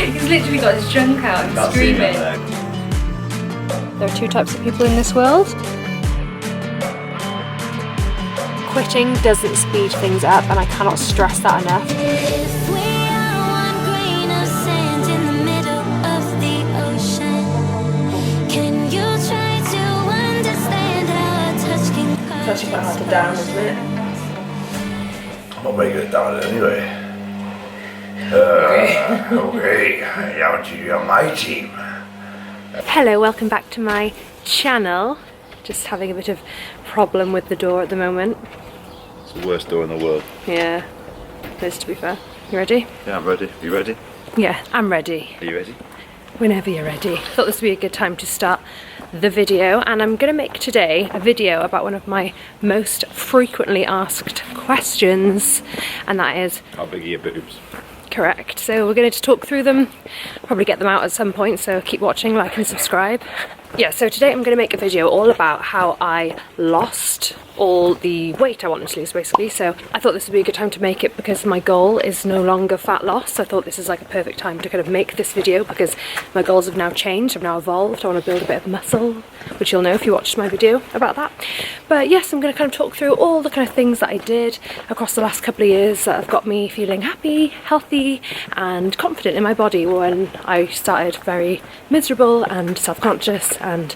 He's literally got his junk out and screaming. There are two types of people in this world. Quitting doesn't speed things up, and I cannot stress that enough. It's actually quite hard to down, isn't it? I'm not very good at down it anyway. Okay, now you're on my team. Hello, welcome back to my channel. Just having a bit of problem with the door at the moment. It's the worst door in the world. Yeah, it is, to be fair. You ready? Yeah, I'm ready. You ready? Yeah, I'm ready. Are you ready? Whenever you're ready. Thought this would be a good time to start the video, and I'm going to make today a video about one of my most frequently asked questions, and that is, how big are your boobs? Correct. So we're going to talk through them, probably get them out at some point, so keep watching, like and subscribe. Yeah, so today I'm going to make a video all about how I lost all the weight I wanted to lose, basically. So I thought this would be a good time to make it because my goal is no longer fat loss. So I thought this is like a perfect time to kind of make this video because my goals have now changed, I've now evolved. I want to build a bit of muscle, which you'll know if you watched my video about that. But yes, I'm going to kind of talk through all the kind of things that I did across the last couple of years that have got me feeling happy, healthy and confident in my body when I started very miserable and self-conscious and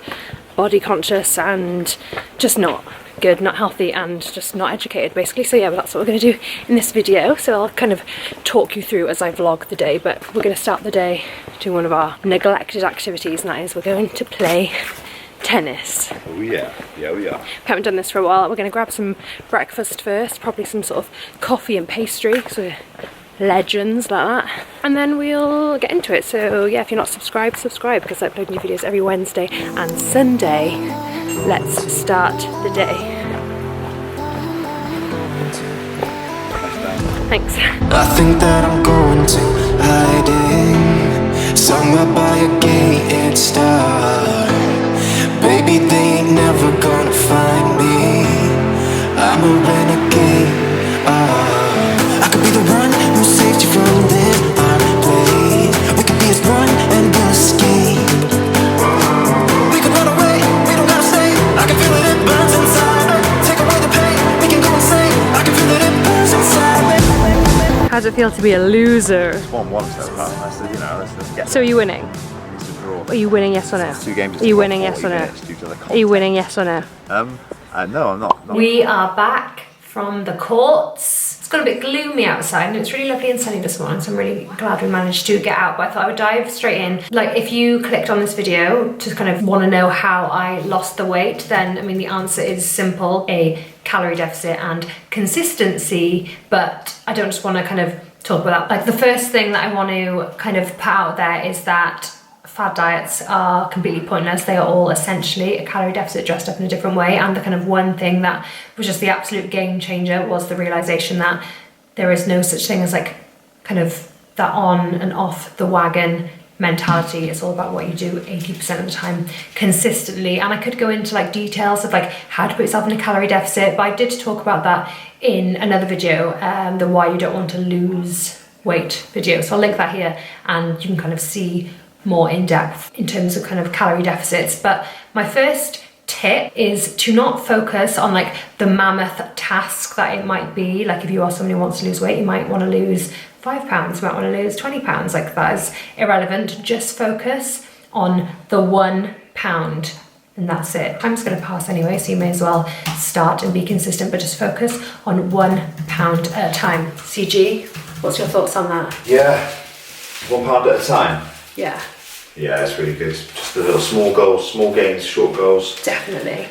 body conscious and just not good, not healthy and just not educated, basically. So yeah, that's what we're going to do in this video. So I'll kind of talk you through as I vlog the day, but we're going to start the day doing one of our neglected activities, and that is we're going to play tennis. Oh yeah, yeah we are. We haven't done this for a while. We're going to grab some breakfast first, probably some sort of coffee and pastry, so we're legends like that, and then we'll get into it. So yeah, if you're not subscribed, subscribe because I upload new videos every Wednesday and Sunday. Let's start the day. Thanks. I think that I'm going to hiding somewhere by a gated star. Baby, they ain't never gonna find me. I'm a renegade. I could be the one who saved you from this play. We could be as one and we'll escape. We could run away, we don't gotta stay. I can feel it, it burns inside. Take away the pain, we can go insane. I can feel it, it burns inside. How does it feel to be a loser? It's 1-1 so far. You know, let's get. So are you winning? It's a draw. Are you winning, yes or no? 2 games. Are you winning, yes or no? Are you winning, yes or no? No, I'm not. We are back from the courts. It's got a bit gloomy outside and it's really lovely and sunny this morning, so I'm really glad we managed to get out. But I thought I would dive straight in. Like, if you clicked on this video to kind of want to know how I lost the weight, then I mean the answer is simple: a calorie deficit and consistency. But I don't just want to kind of talk about that. Like, the first thing that I want to kind of put out there is that fad diets are completely pointless. They are all essentially a calorie deficit dressed up in a different way. And the kind of one thing that was just the absolute game changer was the realization that there is no such thing as like kind of that on and off the wagon mentality. It's all about what you do 80% of the time consistently. And I could go into like details of like how to put yourself in a calorie deficit, but I did talk about that in another video, the why you don't want to lose weight video. So I'll link that here and you can kind of see more in depth in terms of kind of calorie deficits. But my first tip is to not focus on like the mammoth task that it might be. Like, if you are someone who wants to lose weight, you might want to lose 5 pounds, you might want to lose 20 pounds. Like, that is irrelevant. Just focus on the 1 pound and that's it. Time's going to pass anyway, so you may as well start and be consistent, but just focus on 1 pound at a time. CG, what's your thoughts on that? Yeah, 1 pound at a time. Yeah. Yeah, it's really good. Just the little small goals, small gains, short goals. Definitely.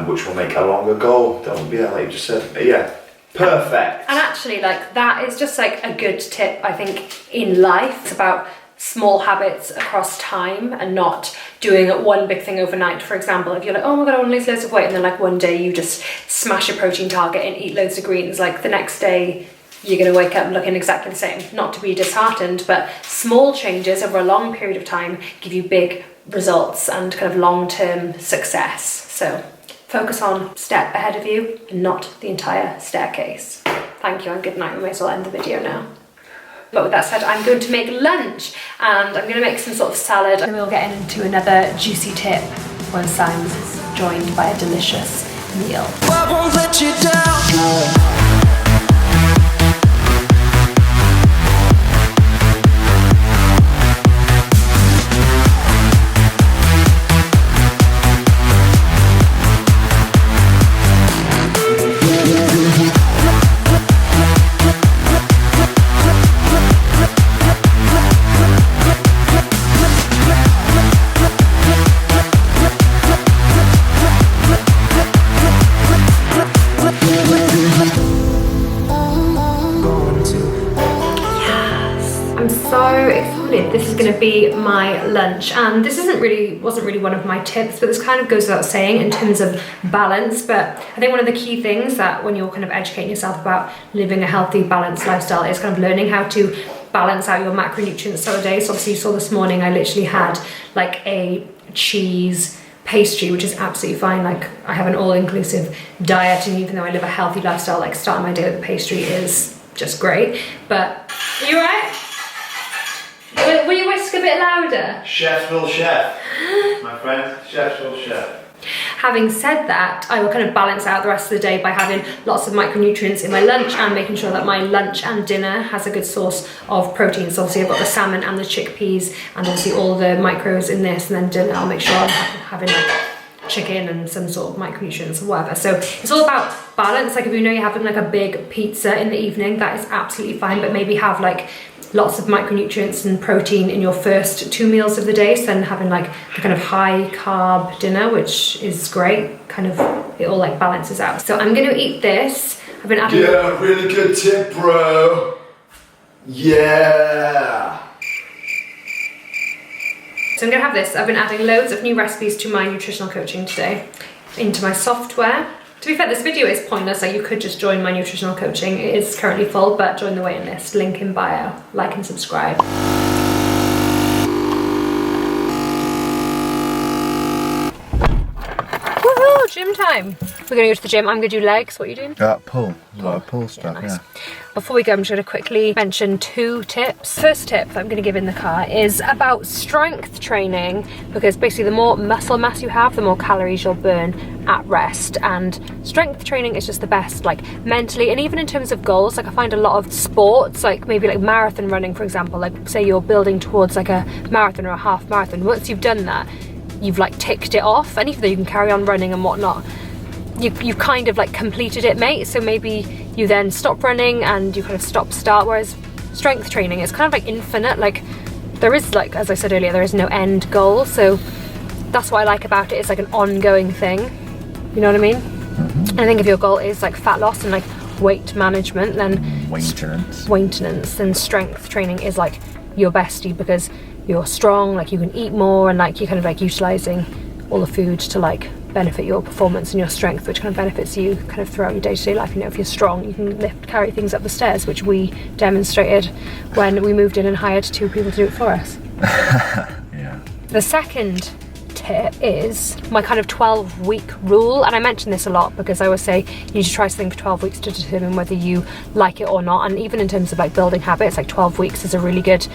Which will make a longer goal. Don't be like you just said. But yeah, perfect. And actually, like, that is just like a good tip, I think, in life. It's about small habits across time and not doing one big thing overnight. For example, if you're like, oh my god, I want to lose loads of weight, and then like one day you just smash a protein target and eat loads of greens, like the next day you're going to wake up looking exactly the same. Not to be disheartened, but small changes over a long period of time give you big results and kind of long-term success. So focus on step ahead of you and not the entire staircase. Thank you and good night. We may as well end the video now. But with that said, I'm going to make lunch, and I'm going to make some sort of salad, and we'll get into another juicy tip once I'm joined by a delicious meal. I won't let you down. This is going to be my lunch, and this wasn't really one of my tips, but this kind of goes without saying in terms of balance. But I think one of the key things that when you're kind of educating yourself about living a healthy, balanced lifestyle is kind of learning how to balance out your macronutrients throughout the day. So obviously you saw this morning I literally had like a cheese pastry, which is absolutely fine. Like, I have an all-inclusive diet, and even though I live a healthy lifestyle, like starting my day with a pastry is just great. But are you alright? Will you whisk a bit louder? Chef's will chef, my friend. Chef's will chef. Having said that, I will kind of balance out the rest of the day by having lots of micronutrients in my lunch and making sure that my lunch and dinner has a good source of protein. So obviously I've got the salmon and the chickpeas and obviously all the micros in this, and then dinner I'll make sure I'm having like chicken and some sort of micronutrients or whatever. So it's all about balance. Like if you know you're having like a big pizza in the evening, that is absolutely fine, but maybe have like lots of micronutrients and protein in your first 2 meals of the day, so then having like the kind of high carb dinner, which is great. Kind of it all like balances out. So I'm going to eat this. I've been adding really good tip, bro. Yeah. So I'm going to have this. I've been adding loads of new recipes to my nutritional coaching today into my software. To be fair, this video is pointless, like you could just join my nutritional coaching. It is currently full, but join the waiting list. Link in bio. Like and subscribe. Woohoo! Gym time. We're going to go to the gym. I'm going to do legs. What are you doing? Pull. A lot of pull stuff, nice. Before we go, I'm just going to quickly mention 2 tips. First tip that I'm going to give in the car is about strength training, because basically the more muscle mass you have, the more calories you'll burn at rest. And strength training is just the best, like mentally and even in terms of goals. Like I find a lot of sports, like maybe like marathon running, for example, like say you're building towards like a marathon or a half marathon. Once you've done that, you've like ticked it off, and even though you can carry on running and whatnot, you've kind of like completed it, mate. So maybe you then stop running and you kind of start, whereas strength training is kind of like infinite. Like there is, like as I said earlier, there is no end goal. So that's what I like about it. It's like an ongoing thing, you know what I mean? And I think if your goal is like fat loss and like weight management, then maintenance, then strength training is like your bestie, because you're strong, like you can eat more, and like you're kind of like utilizing all the food to like benefit your performance and your strength, which kind of benefits you kind of throughout your day-to-day life. You know, if you're strong, you can carry things up the stairs, which we demonstrated when we moved in and hired 2 people to do it for us. Yeah. The second tip is my kind of 12-week rule, and I mention this a lot because I always say you need to try something for 12 weeks to determine whether you like it or not. And even in terms of like building habits, like 12 weeks is a really good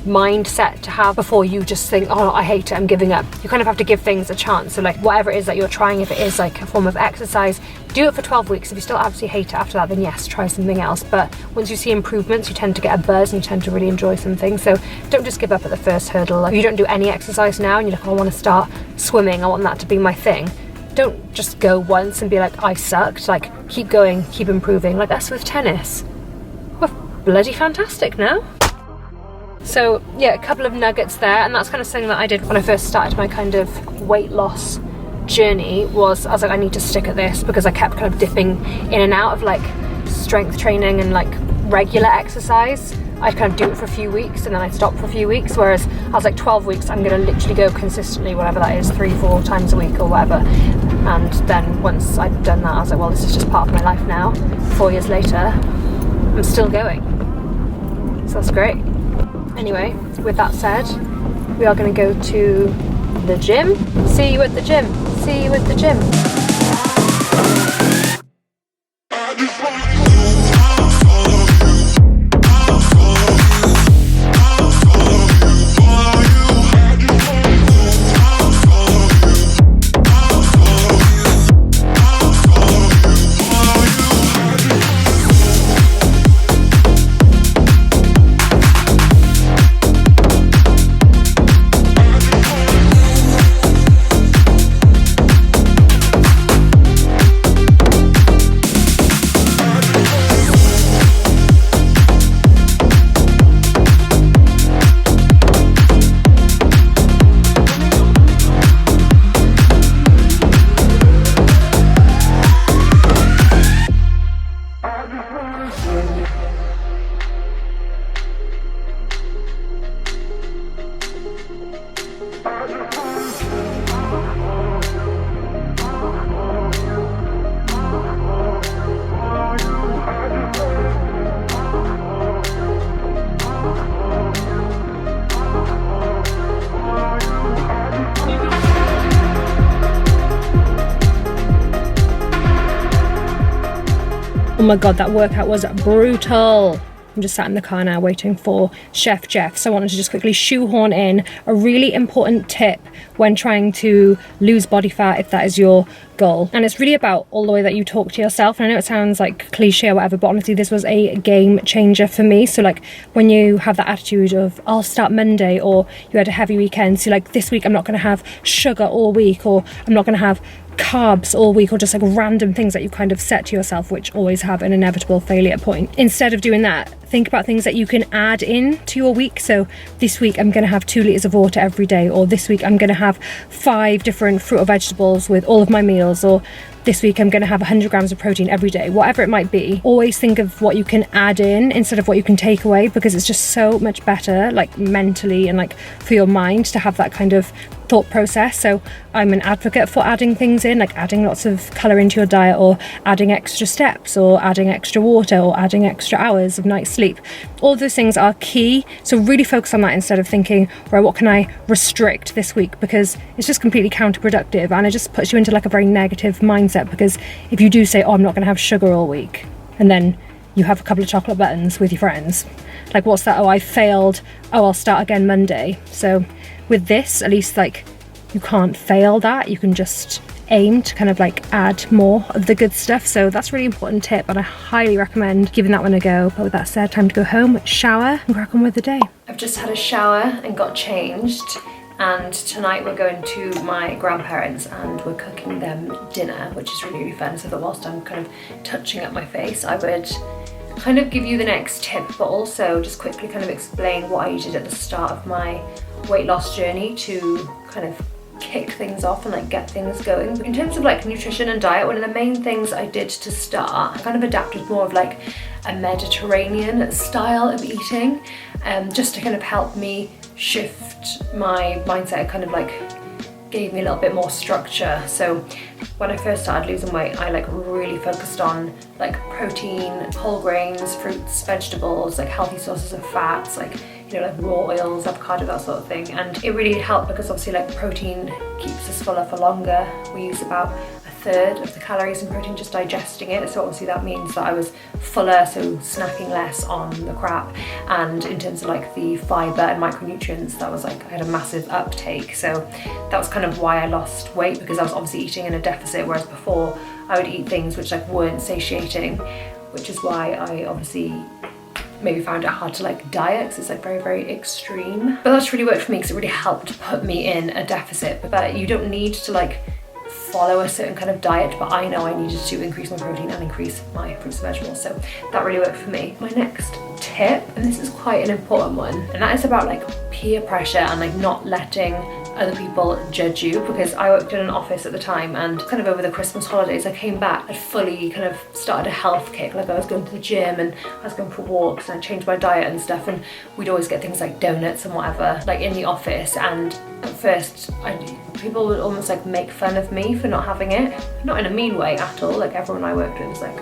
mindset to have before you just think, oh, I hate it, I'm giving up. You kind of have to give things a chance. So like whatever it is that you're trying, if it is like a form of exercise, do it for 12 weeks. If you still absolutely hate it after that, then yes, try something else. But once you see improvements, you tend to get a buzz and you tend to really enjoy something. So don't just give up at the first hurdle. Like if you don't do any exercise now and you're like, oh, I want to start swimming, I want that to be my thing, don't just go once and be like, I sucked. Like keep going, keep improving. Like us with tennis, we're bloody fantastic now. So yeah, a couple of nuggets there, and that's kind of something that I did when I first started my kind of weight loss journey. Was I was like, I need to stick at this, because I kept kind of dipping in and out of like strength training and like regular exercise. I'd kind of do it for a few weeks and then I'd stop for a few weeks, whereas I was like 12 weeks I'm going to literally go consistently, whatever that is, 3-4 times a week or whatever. And then once I'd done that, I was like, well, this is just part of my life now. 4 years later, I'm still going, so that's great. Anyway, with that said, we are going to go to the gym. See you at the gym. See you at the gym. Oh my God, that workout was brutal. I'm just sat in the car now waiting for Chef Jeff. So I wanted to just quickly shoehorn in a really important tip when trying to lose body fat, if that is your goal. And it's really about all the way that you talk to yourself. And I know it sounds like cliche or whatever, but honestly, this was a game changer for me. So like when you have that attitude of, I'll start Monday, or you had a heavy weekend, so like this week I'm not gonna have sugar all week, or I'm not gonna have carbs all week, or just like random things that you kind of set to yourself, which always have an inevitable failure point. Instead of doing that, think about things that you can add in to your week. So this week I'm going to have 2 liters of water every day, or this week I'm going to have 5 different fruit or vegetables with all of my meals, or this week I'm going to have 100 grams of protein every day. Whatever it might be, always think of what you can add in instead of what you can take away, because it's just so much better, like mentally and like for your mind, to have that kind of thought process. So I'm an advocate for adding things in, like adding lots of colour into your diet, or adding extra steps, or adding extra water, or adding extra hours of night sleep. All of those things are key. So really focus on that instead of thinking, right, what can I restrict this week? Because it's just completely counterproductive, and it just puts you into like a very negative mindset. Because if you do say, oh, I'm not going to have sugar all week, and then you have a couple of chocolate buttons with your friends, like what's that? Oh, I failed. Oh, I'll start again Monday. So with this, at least like you can't fail that. You can just aim to kind of like add more of the good stuff. So that's a really important tip, and I highly recommend giving that one a go. But with that said, time to go home, shower, and crack on with the day. I've just had a shower and got changed, and tonight we're going to my grandparents and we're cooking them dinner, which is really, really fun. So that whilst I'm kind of touching up my face, I would kind of give you the next tip, but also just quickly kind of explain what I did at the start of my weight loss journey to kind of kick things off and like get things going. In terms of like nutrition and diet, one of the main things I did to start, I kind of adapted more of like a Mediterranean style of eating, just to kind of help me shift my mindset. It kind of like gave me a little bit more structure. So when I first started losing weight, I like really focused on like protein, whole grains, fruits, vegetables, like healthy sources of fats, like, you know, like raw oils, avocado, that sort of thing. And it really helped because obviously like protein keeps us fuller for longer. We use about 1/3 of the calories in protein just digesting it. So obviously that means that I was fuller, so snacking less on the crap. And in terms of like the fiber and micronutrients, that was like, I had a massive uptake. So that was kind of why I lost weight, because I was obviously eating in a deficit, whereas before I would eat things which like weren't satiating, which is why I obviously maybe found it hard to like diet, because it's like very, very extreme. But that's really worked for me because it really helped put me in a deficit. But you don't need to like follow a certain kind of diet, but I know I needed to increase my protein and increase my fruits and vegetables, so that really worked for me. My next tip, and this is quite an important one, and that is about like peer pressure and like not letting other people judge you, because I worked in an office at the time, and kind of over the Christmas holidays I came back, I'd fully kind of started a health kick. Like I was going to the gym and I was going for walks and I changed my diet and stuff, and we'd always get things like donuts and whatever like in the office. And at first people would almost like make fun of me for not having it, not in a mean way at all. Like everyone I worked with was like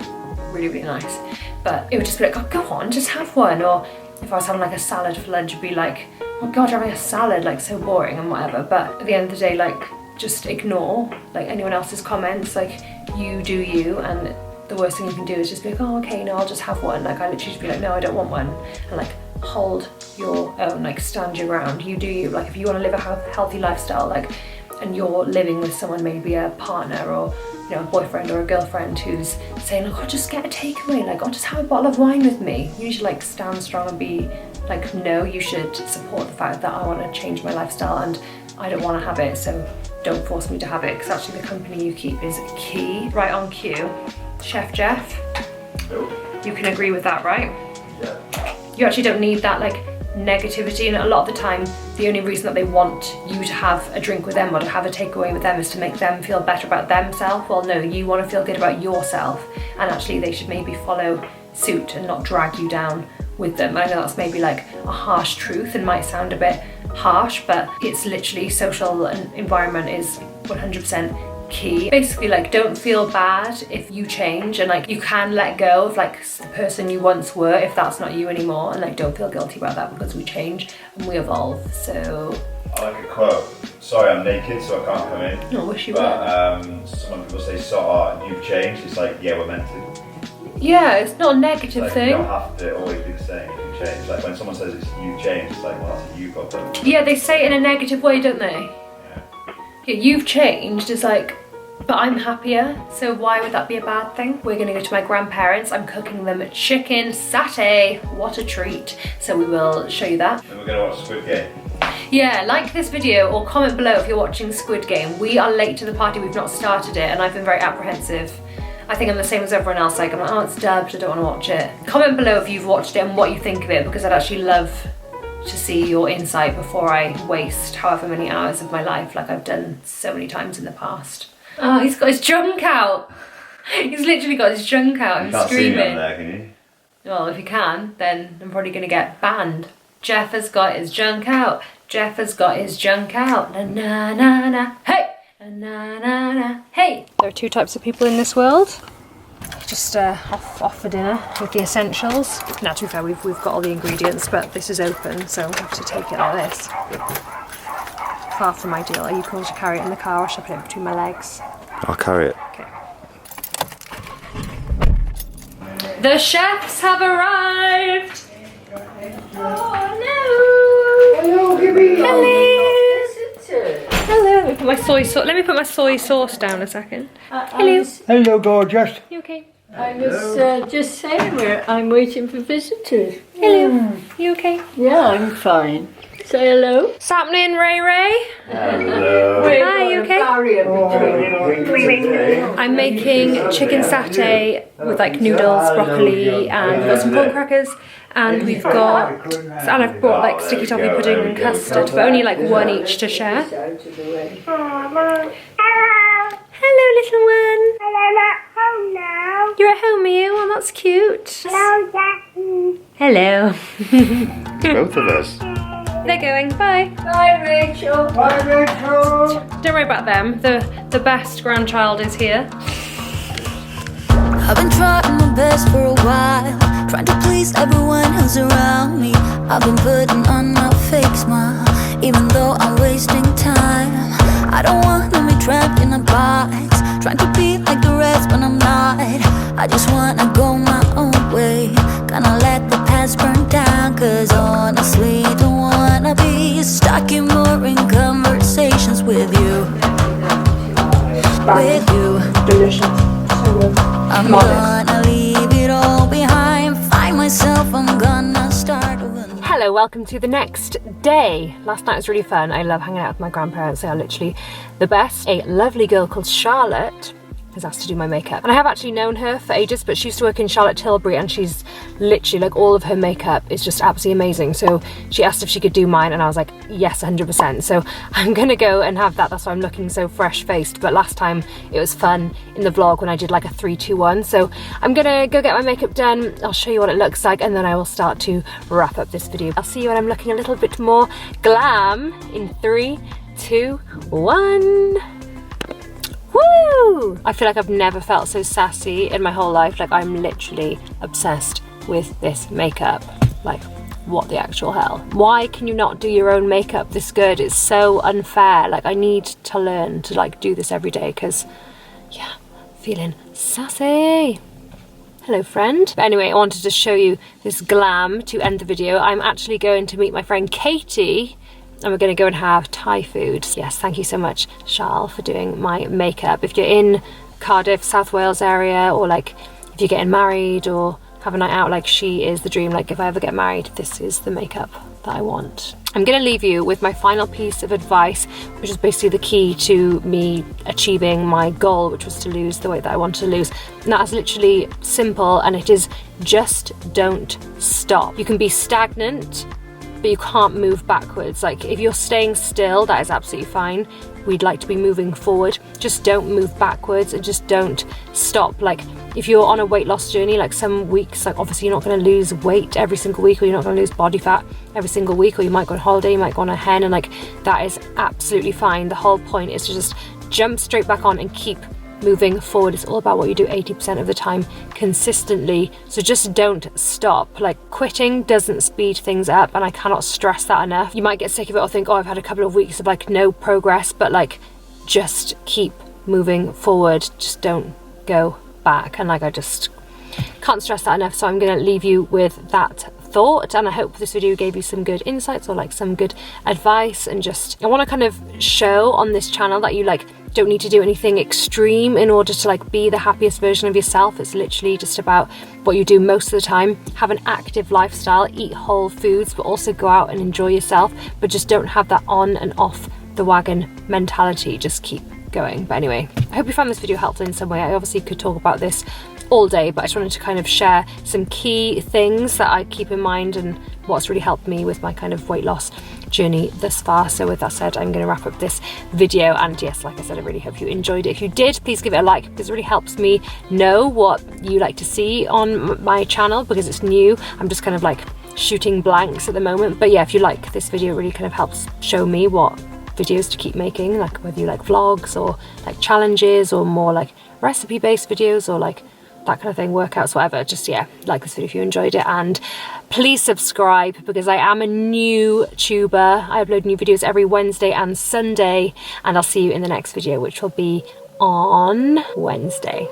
really, really nice, but it would just be like, oh, go on, just have one. Or if I was having like a salad for lunch, it'd be like, oh god, you're having a salad, like so boring and whatever. But at the end of the day, like just ignore like anyone else's comments. Like you do you, and the worst thing you can do is just be like, oh okay, no, I'll just have one. Like I literally just be like, no, I don't want one, and like hold your own, like stand your ground. You do you. Like if you want to live a healthy lifestyle, like, and you're living with someone, maybe a partner or, you know, a boyfriend or a girlfriend who's saying like, oh, just get a takeaway, like, oh, just have a bottle of wine with me, you should like stand strong and be like, no, you should support the fact that I want to change my lifestyle and I don't want to have it, so don't force me to have it, because actually the company you keep is key. Right on cue, Chef Jeff, you can agree with that, right? Yeah. You actually don't need that like negativity, and a lot of the time the only reason that they want you to have a drink with them or to have a takeaway with them is to make them feel better about themselves. Well no, you want to feel good about yourself, and actually they should maybe follow suit and not drag you down with them. I know that's maybe like a harsh truth and might sound a bit harsh, but it's literally social environment is 100% key. Basically, like, don't feel bad if you change, and like you can let go of like the person you once were if that's not you anymore, and like don't feel guilty about that, because we change and we evolve. So I like a quote. Sorry, I'm naked, so I can't come in. I wish you were. Some people say, "So you've changed." It's like, yeah, we're meant to. Yeah, it's not a negative Like, thing. you don't have to always be the same. You can change. Like when someone says it's you change, it's like, well, that's a you problem. Yeah, they say it in a negative way, don't they? Yeah, you've changed. It's like, but I'm happier, so why would that be a bad thing? We're gonna go to my grandparents. I'm cooking them chicken satay. What a treat. So we will show you that. Then we're gonna watch Squid Game. Yeah, like this video or comment below if you're watching Squid Game. We are late to the party, we've not started it, and I've been very apprehensive. I think I'm the same as everyone else, like I'm like, oh, it's dubbed, I don't want to watch it. Comment below if you've watched it and what you think of it, because I'd actually love to see your insight before I waste however many hours of my life like I've done so many times in the past. Oh, he's got his junk out. He's literally got his junk out and Can't screaming. see me on there, can you? Well, if you can, then I'm probably gonna get banned. Jeff has got his junk out. Jeff has got his junk out. Na na na na. Hey! Na na na. Hey! There are two types of people in this world. Just off for dinner with the essentials. Now, to be fair, we've got all the ingredients, but this is open, so we'll have to take it like this. Far from ideal. Are you cool to carry it in the car, or should I put it between my legs? I'll carry it. Okay. The chefs have arrived! Oh no! Hello, Gibby. Hello! Hello! Let me put my Let me put my soy sauce down a second. Hello. Hello, gorgeous. You okay? I was just saying I'm waiting for visitors. Hello. You okay? Yeah, I'm fine. Say hello. What's happening, Ray Ray? Hello. Hi, you okay? I'm making chicken satay with like noodles, broccoli, and we've got some corn crackers, and we've got, and I've brought like sticky toffee pudding and custard, but only like one each to share. Hello, little one. I'm at home now. You're at home, are you? Well, that's cute. Hello, Daddy. Hello. Both of us. They're going. Bye. Bye, Rachel. Bye, Rachel. Don't worry about them. The best grandchild is here. I've been trying my best for a while, trying to please everyone who's around me. I've been putting on my fake smile, even though I'm wasting time. I don't want to be trapped in a box, trying to be like the rest when I'm not. I just wanna go my own way, gonna let the past burn down. Cause honestly, don't wanna be stuck in boring conversations with you. With you. Delicious. I'm gonna leave it all behind, find myself, I'm gonna start over. Hello, welcome to the next day. Last night was really fun. I love hanging out with my grandparents. They are literally the best. A lovely girl called Charlotte has asked to do my makeup. And I have actually known her for ages, but she used to work in Charlotte Tilbury, and she's literally like, all of her makeup is just absolutely amazing. So she asked if she could do mine, and I was like, yes, 100%. So I'm gonna go and have that. That's why I'm looking so fresh faced. But last time it was fun in the vlog when I did like a 3-2-1. So I'm gonna go get my makeup done. I'll show you what it looks like, and then I will start to wrap up this video. I'll see you when I'm looking a little bit more glam in 3, 2, 1. Woo! I feel like I've never felt so sassy in my whole life. Like, I'm literally obsessed with this makeup. Like, what the actual hell? Why can you not do your own makeup this good? It's so unfair. Like, I need to learn to like do this every day, because yeah, feeling sassy. Hello, friend. But anyway, I wanted to show you this glam to end the video. I'm actually going to meet my friend Katie, and we're going to go and have Thai food. Yes, thank you so much, Charles, for doing my makeup. If you're in Cardiff, South Wales area, or like if you're getting married or have a night out, like she is the dream. Like if I ever get married, this is the makeup that I want. I'm going to leave you with my final piece of advice, which is basically the key to me achieving my goal, which was to lose the weight that I wanted to lose. And that is literally simple, and it is just don't stop. You can be stagnant, but you can't move backwards. Like if you're staying still, that is absolutely fine. We'd like to be moving forward. Just don't move backwards, and just don't stop. Like if you're on a weight loss journey, like some weeks, like obviously you're not going to lose weight every single week, or you're not going to lose body fat every single week, or you might go on holiday, you might go on a hen, and like that is absolutely fine. The whole point is to just jump straight back on and keep moving forward. It's all about what you do 80% of the time consistently. So just don't stop. Like quitting doesn't speed things up, and I cannot stress that enough. You might get sick of it or think, oh, I've had a couple of weeks of like no progress, but like just keep moving forward. Just don't go back. And like I just Can't stress that enough, so I'm going to leave you with that thought, and I hope this video gave you some good insights or like some good advice. And just, I want to kind of show on this channel that you like don't need to do anything extreme in order to like be the happiest version of yourself. It's literally just about what you do most of the time. Have an active lifestyle, eat whole foods, but also go out and enjoy yourself, but just don't have that on and off the wagon mentality. Just keep going. But anyway, I hope you found this video helpful in some way. I obviously could talk about this all day, but I just wanted to kind of share some key things that I keep in mind and what's really helped me with my kind of weight loss journey thus far. So with that said, I'm going to wrap up this video, and yes, like I said, I really hope you enjoyed it. If you did, please give it a like, because it really helps me know what you like to see on my channel, because it's new. I'm just kind of like shooting blanks at the moment. But yeah, if you like this video, it really kind of helps show me what videos to keep making, like whether you like vlogs or like challenges or more like recipe based videos or like that kind of thing, workouts, whatever. Just yeah, like this video if you enjoyed it, and please subscribe, because I am a new tuber. I upload new videos every Wednesday and Sunday, and I'll see you in the next video, which will be on Wednesday.